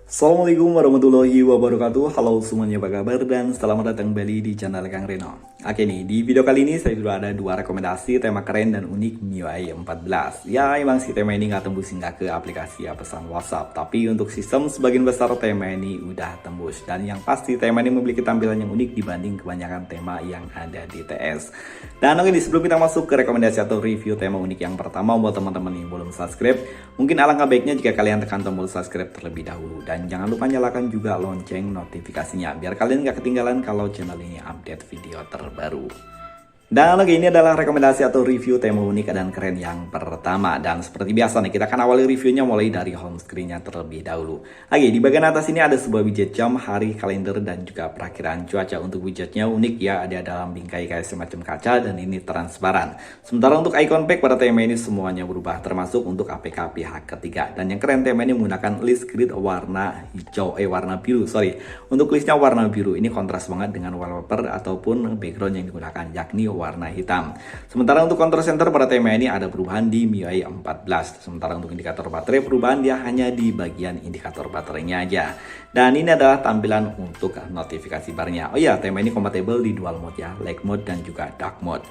Assalamualaikum warahmatullahi wabarakatuh. Halo semuanya, apa kabar, dan selamat datang kembali di channel Kang Reno. Oke nih, di video kali ini saya sudah ada dua rekomendasi tema keren dan unik MIUI 14. Ya, emang si tema ini nggak tembus hingga ke aplikasi pesan WhatsApp, tapi untuk sistem sebagian besar tema ini udah tembus. Dan yang pasti tema ini memiliki tampilan yang unik dibanding kebanyakan tema yang ada di TS. Dan oke nih, sebelum kita masuk ke rekomendasi atau review tema unik yang pertama, buat teman-teman yang belum subscribe, mungkin alangkah baiknya jika kalian tekan tombol subscribe terlebih dahulu. Dan jangan lupa nyalakan juga lonceng notifikasinya biar kalian gak ketinggalan kalau channel ini update video terbaru. Dan oke, ini adalah rekomendasi atau review tema unik dan keren yang pertama. Dan seperti biasa nih, kita akan awali reviewnya mulai dari home screen-nya terlebih dahulu. Oke, di bagian atas ini ada sebuah widget jam, hari, kalender, dan juga perakiraan cuaca. Untuk widgetnya unik ya, ada dalam bingkai kayak semacam kaca dan ini transparan. Sementara untuk icon pack pada tema ini semuanya berubah, termasuk untuk APK pihak ketiga. Dan yang keren, tema ini menggunakan list grid warna biru. Untuk listnya warna biru, ini kontras banget dengan wallpaper ataupun background yang digunakan, yakni warna hitam. Sementara untuk control center pada tema ini ada perubahan di MIUI 14. Sementara untuk indikator baterai, perubahan dia hanya di bagian indikator baterainya aja. Dan ini adalah tampilan untuk notifikasi barnya. Oh ya, tema ini kompatibel di dual mode ya, light mode dan juga dark mode.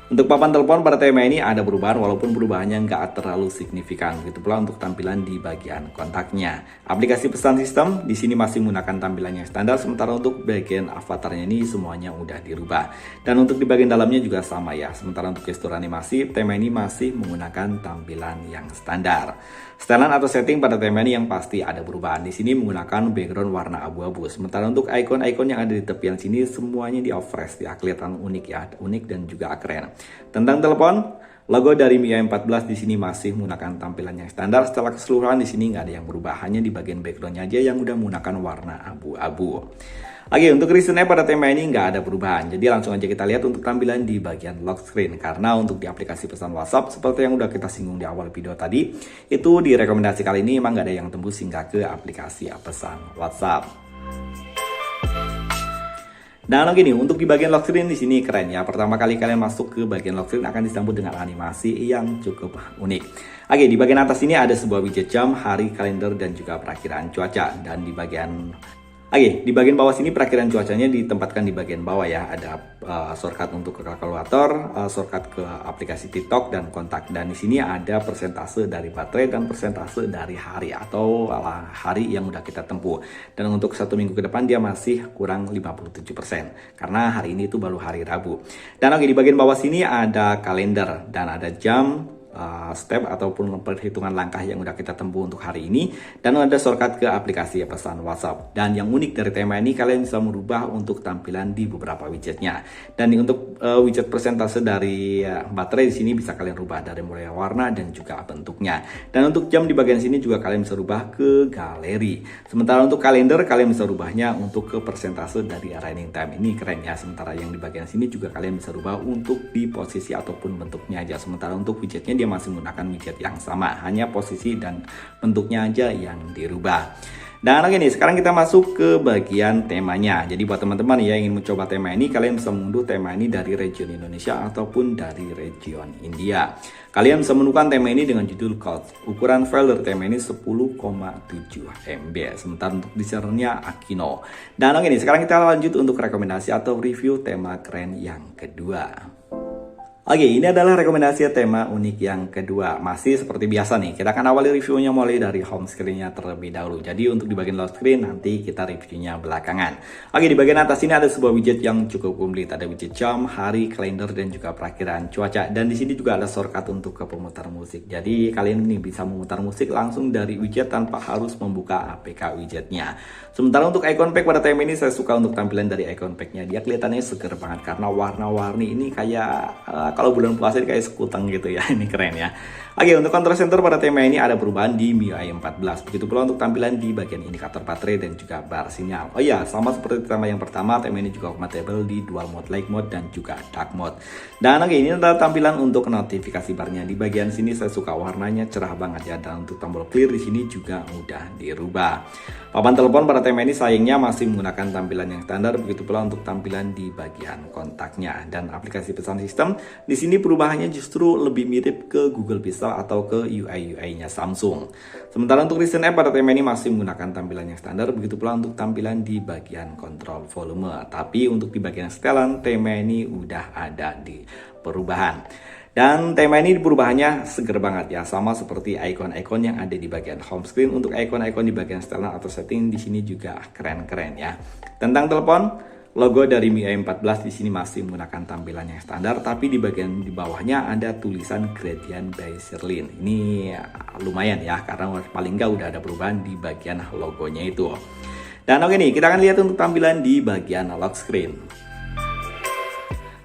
Untuk papan telepon pada tema ini ada perubahan, walaupun perubahannya nggak terlalu signifikan. Begitu pula untuk tampilan di bagian kontaknya. Aplikasi pesan sistem di sini masih menggunakan tampilan yang standar, sementara untuk bagian avatarnya ini semuanya udah dirubah. Dan untuk di bagian dalamnya juga sama ya. Sementara untuk gestur animasi, tema ini masih menggunakan tampilan yang standar. Setelan atau setting pada tema ini yang pasti ada perubahan. Di sini menggunakan background warna abu-abu. Sementara untuk icon-icon yang ada di tepian sini semuanya di off-fresh ya, kelihatan unik ya, unik dan juga keren. Tentang telepon, logo dari MIUI 14 di sini masih menggunakan tampilan yang standar. Setelah keseluruhan di sini nggak ada yang berubah, hanya di bagian backgroundnya aja yang udah menggunakan warna abu-abu. Oke, untuk reasonnya pada tema ini nggak ada perubahan. Jadi langsung aja kita lihat untuk tampilan di bagian lock screen. Karena untuk di aplikasi pesan WhatsApp, seperti yang udah kita singgung di awal video tadi, itu di rekomendasi kali ini emang nggak ada yang tembus hingga ke aplikasi pesan WhatsApp. Dan gini, untuk di bagian lock screen di sini keren ya. Pertama kali kalian masuk ke bagian lock screen akan disambut dengan animasi yang cukup unik. Oke, di bagian atas ini ada sebuah widget jam, hari, kalender, dan juga perakiraan cuaca. Dan di bagian bawah sini perakiraan cuacanya ditempatkan di bagian bawah ya. Ada shortcut untuk ke kalkulator, shortcut ke aplikasi TikTok dan kontak. Dan di sini ada persentase dari baterai dan persentase dari hari atau hari yang udah kita tempuh. Dan untuk 1 minggu ke depan dia masih kurang 57% karena hari ini itu baru hari Rabu. Dan di bagian bawah sini ada kalender dan ada jam, step ataupun perhitungan langkah yang udah kita tempuh untuk hari ini, dan ada shortcut ke aplikasi pesan WhatsApp. Dan yang unik dari tema ini, kalian bisa merubah untuk tampilan di beberapa widgetnya. Dan untuk widget persentase dari baterai di sini bisa kalian rubah dari mulai warna dan juga bentuknya. Dan untuk jam di bagian sini juga kalian bisa rubah ke galeri. Sementara untuk kalender kalian bisa rubahnya untuk ke persentase dari running time. Ini keren ya. Sementara yang di bagian sini juga kalian bisa rubah untuk di posisi ataupun bentuknya aja. Sementara untuk widgetnya dia masih menggunakan widget yang sama, hanya posisi dan bentuknya aja yang dirubah. Dan oke nih, sekarang kita masuk ke bagian temanya. Jadi buat teman-teman yang ingin mencoba tema ini, kalian bisa mengunduh tema ini dari region Indonesia ataupun dari region India. Kalian bisa menemukan tema ini dengan judul Code. Ukuran file dari tema ini 10,7 MB. Sementara untuk desainnya Akino. Dan oke nih, sekarang kita lanjut untuk rekomendasi atau review tema keren yang kedua. Oke, ini adalah rekomendasi tema unik yang kedua. Masih seperti biasa nih, kita akan awali reviewnya mulai dari home screen-nya terlebih dahulu. Jadi untuk di bagian lock screen nanti kita reviewnya belakangan. Oke, di bagian atas ini ada sebuah widget yang cukup komplit. Ada widget jam, hari, kalender, dan juga perakiraan cuaca. Dan di sini juga ada shortcut untuk ke pemutar musik. Jadi kalian ini bisa memutar musik langsung dari widget tanpa harus membuka APK widgetnya. Sementara untuk icon pack pada tema ini, saya suka untuk tampilan dari icon pack-nya. Dia kelihatannya seger banget karena warna-warni ini kayak kalau bulan puasa ini kayak sekutang gitu ya. Ini keren ya. Oke, untuk control center pada tema ini ada perubahan di MIUI 14. Begitu pula untuk tampilan di bagian indikator baterai dan juga bar sinyal. Oh iya, sama seperti tema yang pertama, tema ini juga kompatibel di dual mode, light mode, dan juga dark mode. Dan oke, ini adalah tampilan untuk notifikasi barnya. Di bagian sini saya suka warnanya cerah banget ya. Dan untuk tombol clear di sini juga mudah dirubah. Papan telepon pada tema ini sayangnya masih menggunakan tampilan yang standar. Begitu pula untuk tampilan di bagian kontaknya. Dan aplikasi pesan sistem di sini perubahannya justru lebih mirip ke Google Pixel Universal atau ke UI-nya Samsung. Sementara untuk recent app pada tema ini masih menggunakan tampilan yang standar, begitu pula untuk tampilan di bagian kontrol volume. Tapi untuk di bagian setelan, tema ini udah ada di perubahan. Dan tema ini perubahannya seger banget ya, sama seperti ikon-ikon yang ada di bagian home screen. Untuk ikon-ikon di bagian setelan atau setting di sini juga keren-keren ya. Tentang telepon, logo dari MIUI 14 di sini masih menggunakan tampilan yang standar, tapi di bagian di bawahnya ada tulisan Gradient by Shirley. Ini lumayan ya, karena paling nggak udah ada perubahan di bagian logonya itu. Dan oke nih, kita akan lihat untuk tampilan di bagian lock screen.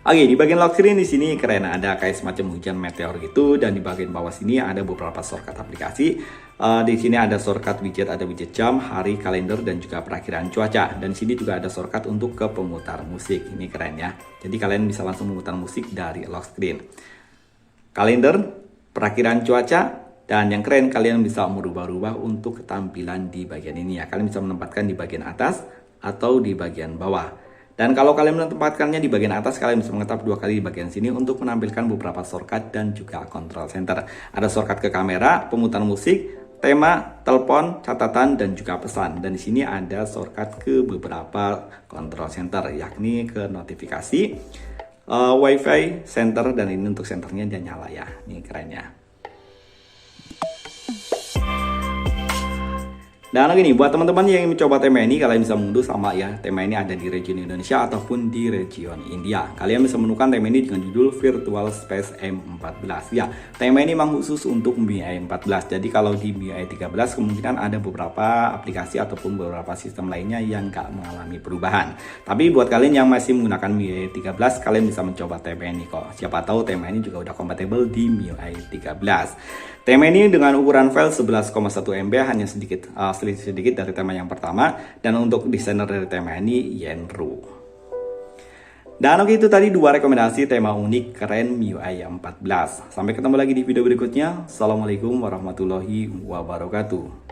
Oke, di bagian lock screen di sini keren, ada kayak semacam hujan meteor gitu, dan di bagian bawah sini ada beberapa shortcut aplikasi. Di sini ada shortcut widget, ada widget jam, hari, kalender, dan juga perakiraan cuaca. Dan di sini juga ada shortcut untuk ke pemutar musik. Ini keren ya. Jadi kalian bisa langsung memutar musik dari lock screen. Kalender, perakiraan cuaca, dan yang keren kalian bisa merubah-rubah untuk ketampilan di bagian ini ya. Kalian bisa menempatkan di bagian atas atau di bagian bawah. Dan kalau kalian menempatkannya di bagian atas, kalian bisa mengetap 2 kali di bagian sini untuk menampilkan beberapa shortcut dan juga control center. Ada shortcut ke kamera, pemutar musik, tema, telepon, catatan, dan juga pesan. Dan di sini ada shortcut ke beberapa control center, yakni ke notifikasi, wifi, center, dan ini untuk centernya dia nyala ya. Ini keren ya. Dan gini, buat teman-teman yang ingin mencoba tema ini, kalian bisa mengunduh sama ya. Tema ini ada di region Indonesia ataupun di region India. Kalian bisa menemukan tema ini dengan judul Virtual Space M14. Ya, tema ini memang khusus untuk MIUI 14. Jadi kalau di MIUI 13 kemungkinan ada beberapa aplikasi ataupun beberapa sistem lainnya yang nggak mengalami perubahan. Tapi buat kalian yang masih menggunakan MIUI 13, kalian bisa mencoba tema ini kok. Siapa tahu tema ini juga udah kompatibel di MIUI 13. Tema ini dengan ukuran file 11,1 MB hanya sedikit dari tema yang pertama, dan untuk desainer dari tema ini Yenru. Dan oke, itu tadi 2 rekomendasi tema unik keren MIUI 14. Sampai ketemu lagi di video berikutnya. Assalamualaikum warahmatullahi wabarakatuh.